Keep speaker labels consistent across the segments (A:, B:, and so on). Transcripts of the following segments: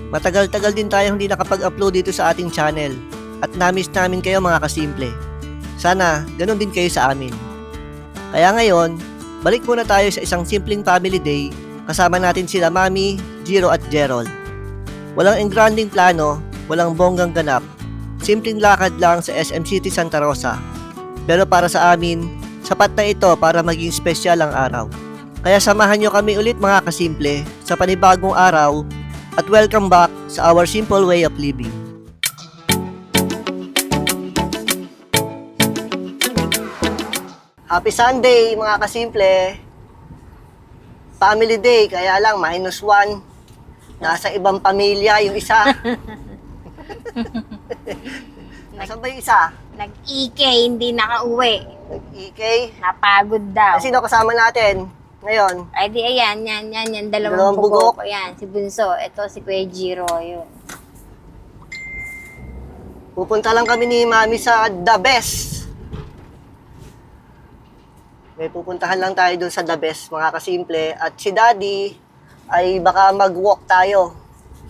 A: Matagal-tagal din tayo hindi nakapag-upload dito sa ating channel at namiss namin kayo mga kasimple. Sana ganun din kayo sa amin. Kaya ngayon, balik muna tayo sa isang simpleng family day kasama natin sila Mami, Jiro at Gerald. Walang engranding plano, walang bonggang ganap. Simpleng lakad lang sa SM City Santa Rosa. Pero para sa amin, sapat na ito para maging espesyal ang araw. Kaya samahan nyo kami ulit mga kasimple sa panibagong araw at welcome back sa our simple way of living. Happy Sunday mga kasimple! Family day, kaya lang -1. Nasa ibang pamilya yung isa. Nasaan ba yung isa?
B: Nag-EK, hindi nakauwi.
A: Nag-EK?
B: Napagod daw.
A: Sino kasama natin ngayon?
B: Ay di ayan, yan.
A: Dalawang
B: Dalawang
A: bugok.
B: bugok. Ayan, si Bunso. Ito si Kuya Jiro, yun.
A: Pupunta lang kami ni Mami sa The Best. May pupuntahan lang tayo dun sa The Best, mga kasimple. At si Daddy ay baka mag-walk tayo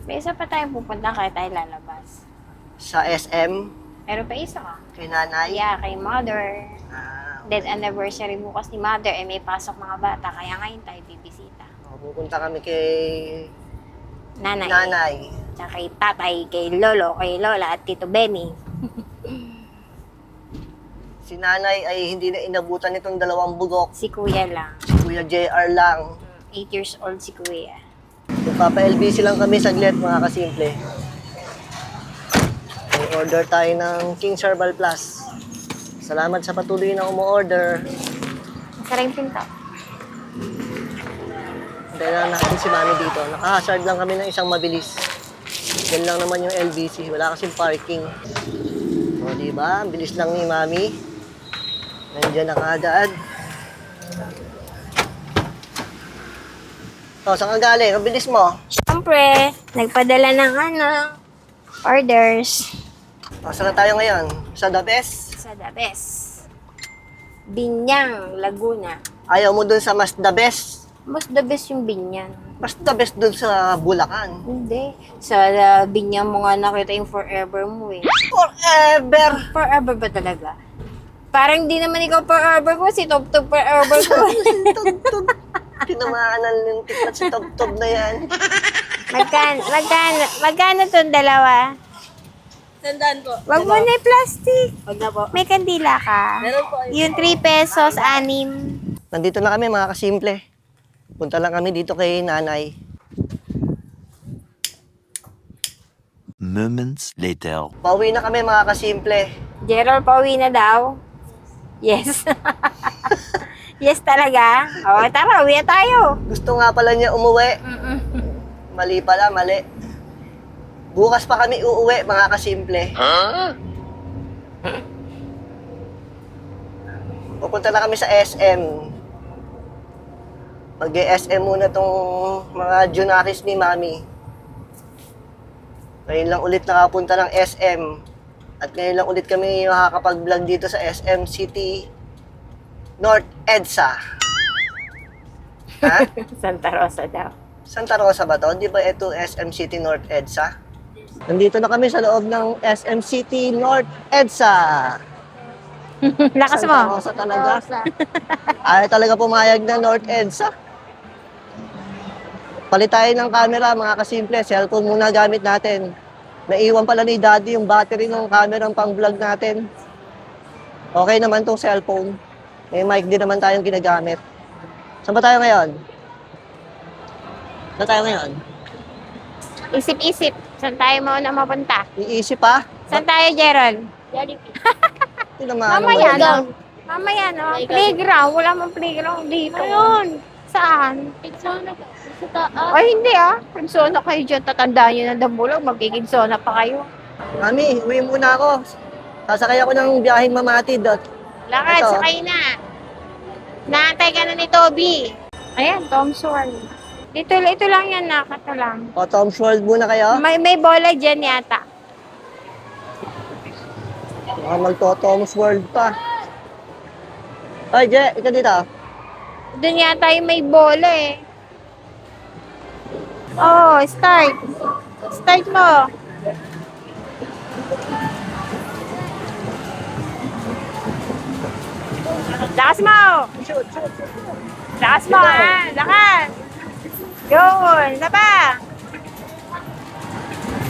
B: May isa pa tayong pupunta kaya tayo lalabas.
A: sa SM
B: Meron pa isa ka.
A: kay Nanay.
B: Yeah, kay Mother.
A: Ah,
B: Dead anniversary bukas ni Mother. May pasok mga bata. Kaya ngayon tayo bibisita.
A: pupunta kami kay
B: Nanay.
A: Nanay.
B: Tsaka kay Tatay, kay Lolo, kay Lola, at Tito Benny.
A: Si Nanay ay hindi na inabutan itong dalawang bugok.
B: Si Kuya lang.
A: Si Kuya JR lang.
B: 8 years old si Kuya.
A: Magpapa-LBC lang kami saglit mga kasimple. May order tayo ng King's Herbal Plus. Salamat sa patuloy na umu-order.
B: Masara yung pinto.
A: Dahil na natin si Mami dito. Naka-hazard lang kami ng isang mabilis. Yan lang naman yung LBC. Wala kasing parking. O, diba? Ang bilis lang ni Mami. Nandiyan na kaagad. O, saan ka galing? Ang bilis mo.
B: Siyempre, nagpadala ng orders
A: O, saan na tayo ngayon? Sa The Best?
B: sa The Best. Binyang, Laguna.
A: Ayaw mo dun sa mas The Best?
B: Mas the best yung Binyang.
A: Mas The Best dun sa Bulacan.
B: Hindi. Sa Binyang mo nga nakita yung forever mo eh.
A: Forever!
B: Forever ba talaga? Parang di naman ikaw forever ko, si Top Top forever ko.
A: Tugtog. Tinamaan ng tiklat sa tub-tub na yan.
B: Magkano itong dalawa?
C: Tandaan po.
B: Wag mo na yung plastic.
C: Wag na po.
B: May kandila ka.
C: Meron po.
B: Yung 3 pesos, 6.
A: Nandito na kami mga kasimple. Punta lang kami dito kay Nanay.
D: Moments later.
A: Pauwi na kami mga kasimple.
B: Gerald, pauwi na daw. Yes. Yes talaga. O, tara, uwi na tayo.
A: Gusto nga pala niya umuwi. Mali pala, mali. Bukas pa kami uuwi mga kasimple. Pupunta na kami sa SM. Mag-SM muna tong mga junakis ni Mami. Ngayon lang ulit nakapunta ng SM. At ngayon lang ulit kami makakapag-vlog dito sa SM City North EDSA. Ha?
B: Santa Rosa daw.
A: Santa Rosa ba to? Di ba ito SM City North EDSA? Nandito na kami sa loob ng SM City North EDSA.
B: Lakas
A: Santa
B: mo.
A: Rosa talaga. Ay talaga pumayag na North EDSA. Palit tayo ng camera mga kasimple. Cellphone muna gamit natin. Naiwan pala ni Daddy yung battery ng camera pang vlog natin. Okay naman tong cellphone. May mic din naman tayong ginagamit. Saan ba tayo ngayon? Saan tayo ngayon?
B: Isip-isip. Saan tayo mauna mapunta?
A: Iisip pa?
B: Saan tayo, Gerald?
A: Hindi naman.
B: Mamaya, no? Mamaya, no? Playground. Wala mang playground dito. Ayun. Saan?
C: Sa taas.
B: Ay, hindi Kidsona kayo dyan. Tatandaan nyo na dambulag. Magkikidsona pa kayo.
A: Mami, uwi muna ako. Sasakay ako ng biyaheng mamatid.
B: Lakad,
A: Ito.
B: sakay na. Naantay ka na ni Toby. Ayan, Tom's World. Ito lang yan, ito lang.
A: O, Tom's World muna kayo.
B: May bola dyan yata.
A: Baka magto-Tom's World pa. Ay, Je, ikaw dito.
B: Doon yata yung may bola eh. Oh, start. Start mo. Lakas mo. Lakas mo, ha? Lakas. Yun. Isa pa.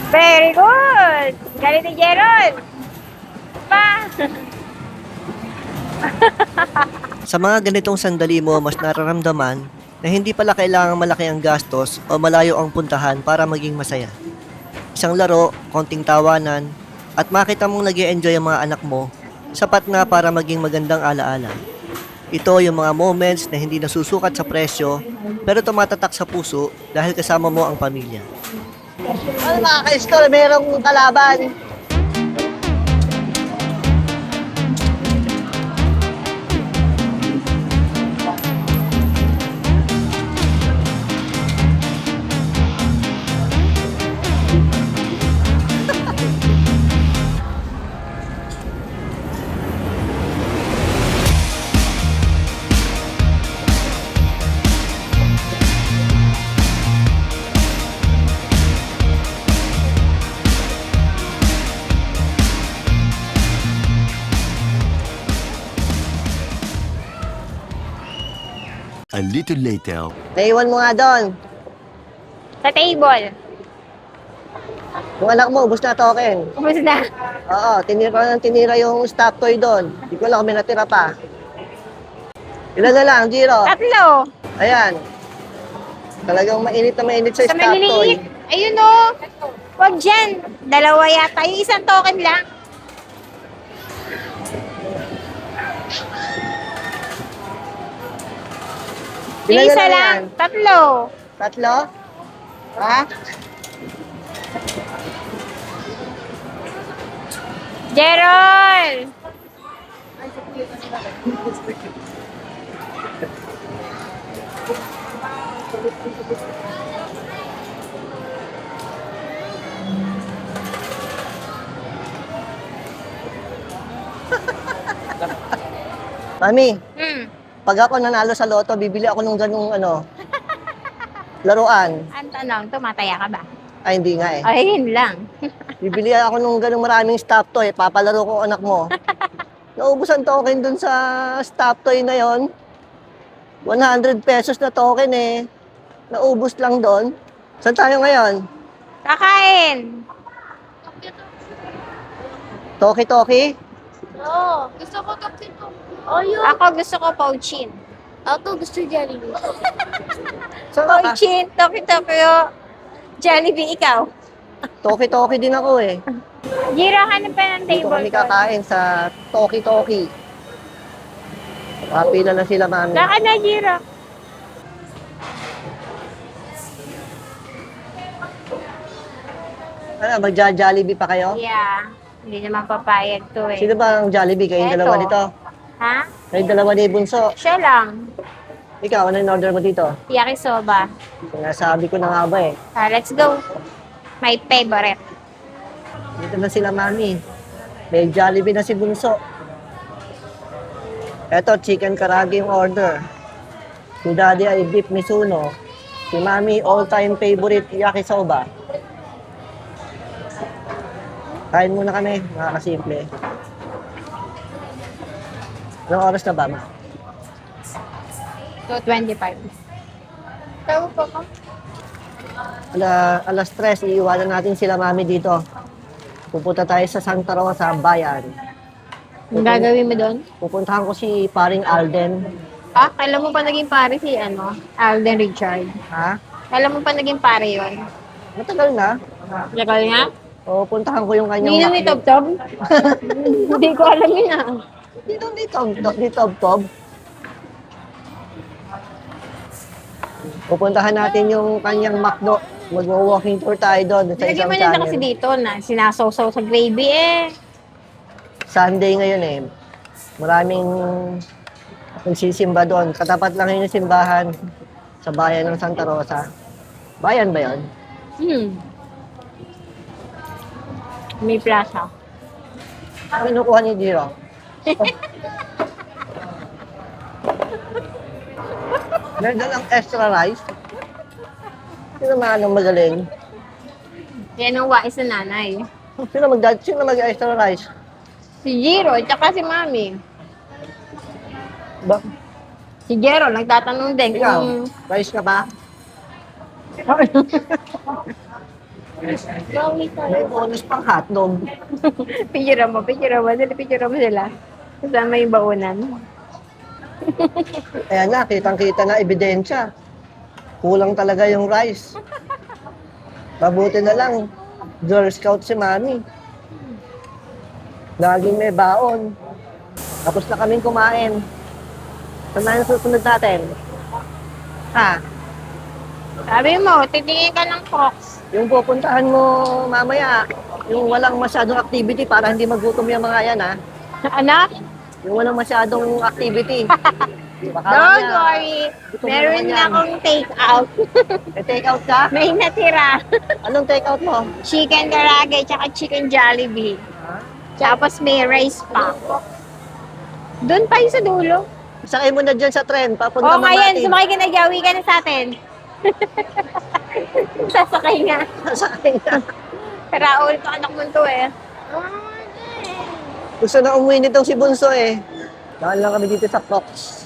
B: Very good. Galing ni Jeron. Pa.
A: Sa mga ganitong sandali mo, mas nararamdaman na hindi pala kailangang malaki ang gastos o malayo ang puntahan para maging masaya. Isang laro, konting tawanan, at makita mong nag-e-enjoy ang mga anak mo, sapat na para maging magandang alaala. Ito yung mga moments na hindi nasusukat sa presyo, pero tumatatak sa puso dahil kasama mo ang pamilya. Ano mga ka-store, merong kalaban.
D: A little later.
A: Naiwan mo nga doon.
B: Sa table.
A: Yung anak mo, ubus na token.
B: Ubus na.
A: Oo, tinira yung stop toy doon. Hindi ko alam kung may natira pa. Ilan na lang, Jiro?
B: Tatlo.
A: Ayan. Talagang mainit na mainit sa
B: Sa
A: stop toy.
B: maliliit. Ayun o. Huwag dyan. Dalawa yata. Yung isang token lang. Yung
A: Ilan na
B: isa
A: lang
B: lang.
A: yan?
B: Tatlo.
A: Tatlo? Ha?
B: Gerald!
A: Mami,
B: Hmm.
A: pag ako nanalo sa loto, bibili ako ng ganung laruan.
B: Ang tanong, tumataya ka ba?
A: Ay, hindi nga eh.
B: Ay, yun lang.
A: Bibili ako ng ganung maraming stop toy. Papalaro ko anak mo. Naubos ang token dun sa stop toy na yon. 100 pesos na token eh. Naubos lang doon. Saan tayo ngayon?
B: Kakain.
A: Toki-toki?
C: Oo, gusto ko to. Ayun.
B: Ako gusto ko Pouchin.
C: Ako gusto Jollibee.
A: Saan ka?
B: Pouchin, Tokyo, Jollibee, ikaw.
A: Toki-toki din ako eh.
B: Jiro, hanap pa ng
A: Dito
B: table
A: kami
B: ko.
A: kakain sa Toki-toki. Kapila na sila, mami.
B: Saka na, Jiro.
A: Ano, magja-Jollibee pa kayo?
B: Yeah. Hindi naman papayag to eh.
A: Sino ba ang Jollibee? Kayong
B: Eto.
A: dalawa nito?
B: Ha?
A: Kayong dalawa ni Bunso.
B: Siya lang.
A: Ikaw, ano yung order mo dito?
B: Yakisoba.
A: Sinasabi ko na nga ba eh.
B: Let's go. My favorite.
A: Dito na sila, mami. May Jollibee na si Bunso. Eto, chicken karagi yung order. Si Daddy ay beef Mizuno. Si Mami, all-time favorite yakisoba. Kain muna kami, mga kasimple. Anong oras na ba, ma?
B: 2:25.
C: Tawo pa ka?
A: Alas 3, iiwanan natin sila, Mami, dito. Pupunta tayo sa Santa Rosa, bayan.
B: Ang gagawin mo doon?
A: Pupuntahan ko si paring Alden.
B: Ah, kailan mo pa naging pare si Alden Richard?
A: Ha?
B: Kailan mo pa naging pare yun?
A: Matagal na.
B: Lagal nga?
A: O, puntahan ko yung kanyang...
B: Hindi naman Tob-Tob? Hindi ko alam yun ah.
A: Dito, Tob-Tob. Pupuntahan natin yung kanyang McDo. Mag-walking tour tayo doon sa
B: Lagyan
A: isang
B: mo na kasi
A: channel.
B: dito na sinasawsaw sa gravy eh.
A: Sunday ngayon eh. Maraming nagsisimba doon. Katapat lang yun yung simbahan sa bayan ng Santa Rosa. Bayan ba yun?
B: May plaza.
A: Ano kinukuha ni Jiro? Meron lang extra rice. Sino naman anong magaling?
B: Yan ang wais na nanay.
A: Sino mag-extra rice?
B: Si Jiro, tsaka si Mami.
A: Ba?
B: Si Jero, nagtatanong din
A: Ikaw,
B: kung...
A: rice ka ba?
C: Bawi tayo.
A: May bonus pang hotdog.
B: Picture mo sila. Kasama yung baunan.
A: Ayan na, kitang-kita na ebidensya. Kulang talaga yung rice. Mabuti na lang, Girl Scout si Mami. Laging may baon. Tapos na kaming kumain. Saan na yung susunod natin? Ha?
B: Sabi mo, titingin ka ng Fox.
A: Yung pupuntahan mo mamaya, yung walang masyadong activity para hindi magutom yung mga yan, ha?
B: Anak?
A: Yung walang masyadong activity. Baka
B: Don't
A: mamaya,
B: worry.
A: gutom
B: Meron
A: naman
B: na
A: yan.
B: akong take out.
A: May take out ka?
B: May natira.
A: Anong take out mo?
B: Chicken karage, tsaka chicken Jollibee. Tapos may rice pa. Doon pa yung sa dulo.
A: Sakay mo na dyan sa tren, papunta
B: Oo, ngayon,
A: Makati.
B: sumakay ka na, Jawi ka na sa atin. Sasakay nga.
A: Sakay na.
B: Karaol ko anak mo to eh.
A: Gusto na umuwi nitong si Bunso eh. Dahil lang kami dito sa Fox.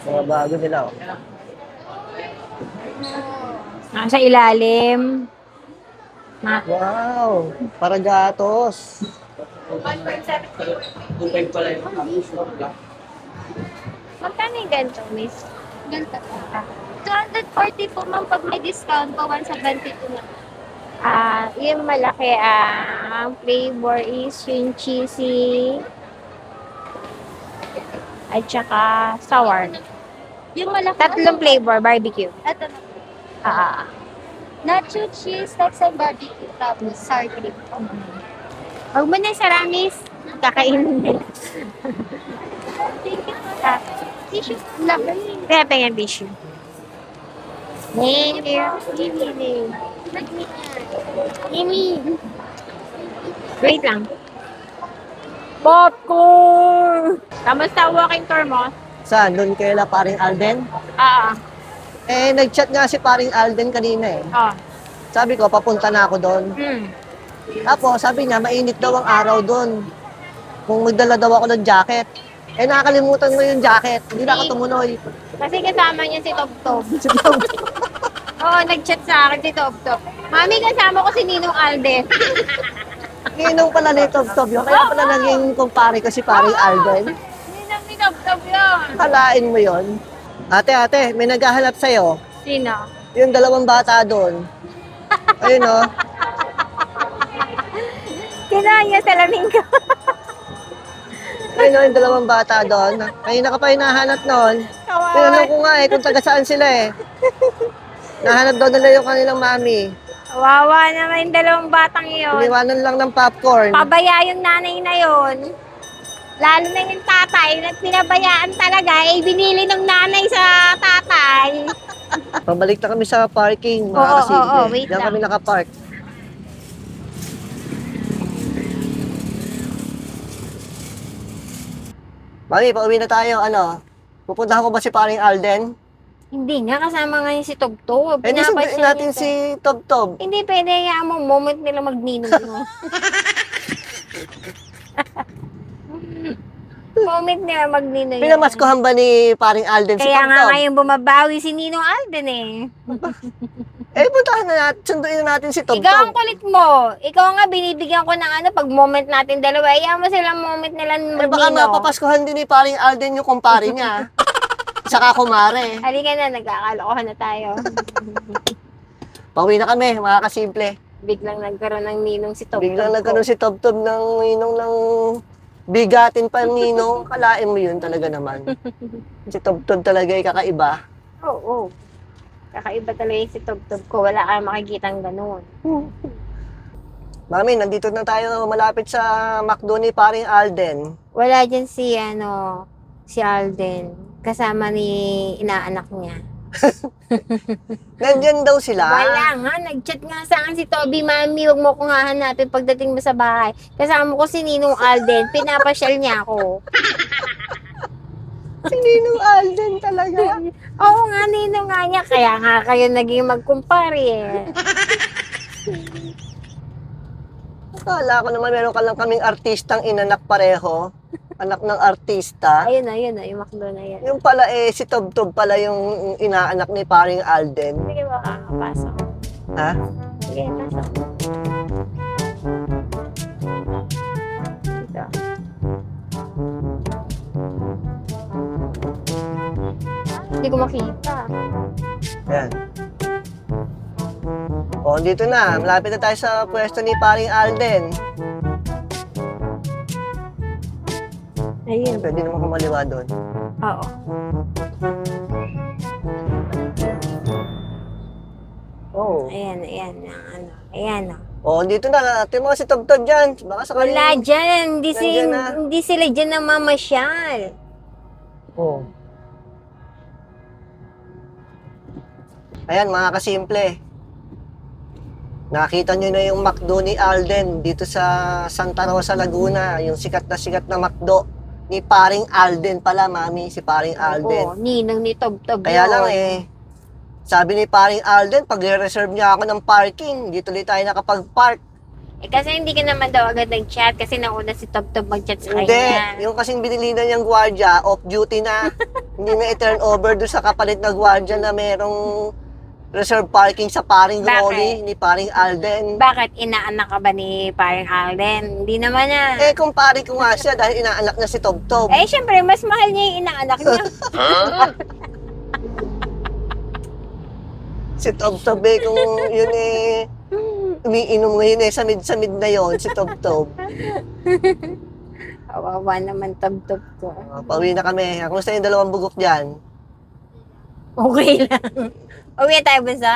A: Mga bago nila oh.
B: Nasa ilalim.
A: Wow! Para gatos.
B: Magkano yung ganito, miss?
C: Ganito. 240 po ma'am pag may discount po, 172 na.
B: Yung malaki, ang flavor is yung cheesy at saka sour.
C: Yung malaki.
B: Tatlong flavor, barbecue.
C: Ito na.
B: Ah,
C: Nacho cheese, Texan barbecue, tapos sour cream.
B: Huwag mo na saramis. Kakainin nila.
C: Thank you. Tissue.
B: Laki. Kaya pengen tissue. Thank you. Imi. Wait lang. Popcorn! Kamusta ang walking tour mo?
A: Saan? Doon kayo paring Alden? Eh, nag-chat nga si paring Alden kanina eh. Sabi ko, papunta na ako doon. Tapos, sabi niya, mainit daw ang araw doon. Kung magdala daw ako ng jacket. Eh, nakakalimutan mo yung jacket. Hindi na ako tumuloy.
B: Kasi kasama niya si Top Top.
A: Si Tom,
B: Oo, nag-chat sa akin si Top Top. Mami, kasama ko si Ninong Alden.
A: Ninong pala ni Tom Tom yun. Kaya pala naging kumpare ko si paring Alden.
B: Ninong ni Top Top yun.
A: Kalain mo yon. Ate, may naghahanap sa'yo.
B: Sino?
A: Yung dalawang bata doon. Ayun oh.
B: Kailangan niya salamin ko.
A: Ayun oh, yung dalawang bata doon. Kanina ka pa hinahanap noon. Tinanong ko nga eh kung taga saan sila eh. Nahanap daw nila yung kanilang mami.
B: Kawawa naman yung dalawang batang yun.
A: Iniwanan lang ng popcorn.
B: Pabaya yung nanay na yun. Lalo na yung tatay, pinabayaan talaga, eh binili ng nanay sa tatay.
A: Pabalik na kami sa parking, mga
B: Oo,
A: kasimple.
B: oo, wait
A: Diyan
B: lang.
A: kami nakapark. Mami, pauwi na tayo. Ano? Pupuntahan ko ba si paring Alden?
B: Hindi nga, kasama nga yung si Tobtob.
A: Eh, di sunduin
B: Pinapasyal
A: natin
B: niya
A: si Tob Tob.
B: Hindi pwede nga mo, moment nila magninong mo. Moment nila magninong.
A: Pinamaskuhan ba ni paring Alden si
B: Kaya
A: Tob
B: nga
A: Tob?
B: ngayon bumabawi si Ninong Alden eh.
A: Eh, puntahan na natin. Sunduin na natin si Tob
B: Ikaw ang
A: Tob.
B: kulit mo. Ikaw nga binibigyan ko ng ano, pag moment natin dalawa, iya mo sila moment nila
A: Eh, baka
B: magninong.
A: mapapaskuhan din ni paring Alden yung kumpare niya. Saka kumare.
B: Halika na, nagkakalokohan na tayo.
A: Pauwi na kami, mga kasimple.
B: Biglang nagkaroon ng ninong si Tobtob.
A: Biglang nagkaroon si Tob Tob ng ninong ng bigatin pa yung ninong. Kalain mo yun talaga naman. Si Tob Tob talaga ay kakaiba.
B: Oo. Kakaiba talaga yung si Tobtob ko. Wala kang makikitang ganun.
A: Mami, nandito na tayo malapit sa McDo ni paring Alden.
B: Wala dyan si, si Alden. Kasama ni inaanak niya.
A: Nandyan daw sila.
B: Wala nga. Nag-chat nga sa akin si Toby, Mami, huwag mo kong hahanapin pagdating mo sa bahay. Kasama ko si Ninong Alden. Pinapasyal niya ako.
A: Si Si Ninong Alden talaga.
B: Oo nga, ninong nga niya. Kaya nga kayo naging magkumpare eh.
A: Akala ko naman meron ka lang kaming artistang inanak pareho. Anak ng artista.
B: Ayun na, yung McDo na yan.
A: Yung pala si Tob-Tob pala yung inaanak ni paring Alden.
B: Sige ba kakapasok?
A: Ha?
B: Sige, pasok. Dito. Hindi ko makita.
A: Ayan. O, dito na. Malapit na tayo sa pwesto ni paring Alden.
B: Ayun.
A: Pwede naman kumaliwa doon.
B: Oo.
A: Oo.
B: Ayan. Ano. Ayan.
A: O, dito na. Tingnan mo si Tob-Tob dyan. Baka sakaling...
B: Wala dyan.
A: Nandyan na.
B: Hindi sila dyan namamasyal.
A: Oo. Ayan, mga kasimple. Nakita nyo na yung McDo ni Alden dito sa Santa Rosa, Laguna. Yung sikat na McDo ni paring Alden pala, mami. Si paring Alden.
B: Oo, ninang ni Tob-Tob
A: Kaya
B: yun.
A: lang sabi ni paring Alden, pag reserve niya ako ng parking, dito ulit tayo nakapag-park.
B: Eh kasi hindi ka naman daw agad nag-chat kasi nauna si Tob-Tob mag-chat sa
A: Hindi,
B: kanya.
A: yung kasing binili na niyang gwardiya, off-duty na. Hindi na i-turn over doon sa kapalit na gwardiya na merong reserve parking sa paring
B: Bakit?
A: Rolly ni paring Alden.
B: Bakit inaanak ka ba ni paring Alden? Hindi naman na.
A: Kung pare ko nga siya dahil inaanak na si Tob-Tob.
B: Eh, syempre, mas mahal niya yung inaanak niya.
A: Si Tob-Tob kung yun umiinom ngayon sa mid na yon si Tob-Tob.
B: Kawawa naman Tob-Tob ko.
A: Pauwi na kami. Kumusta yung dalawang bugok dyan?
B: Okay lang. Uwi tayo, Bunso.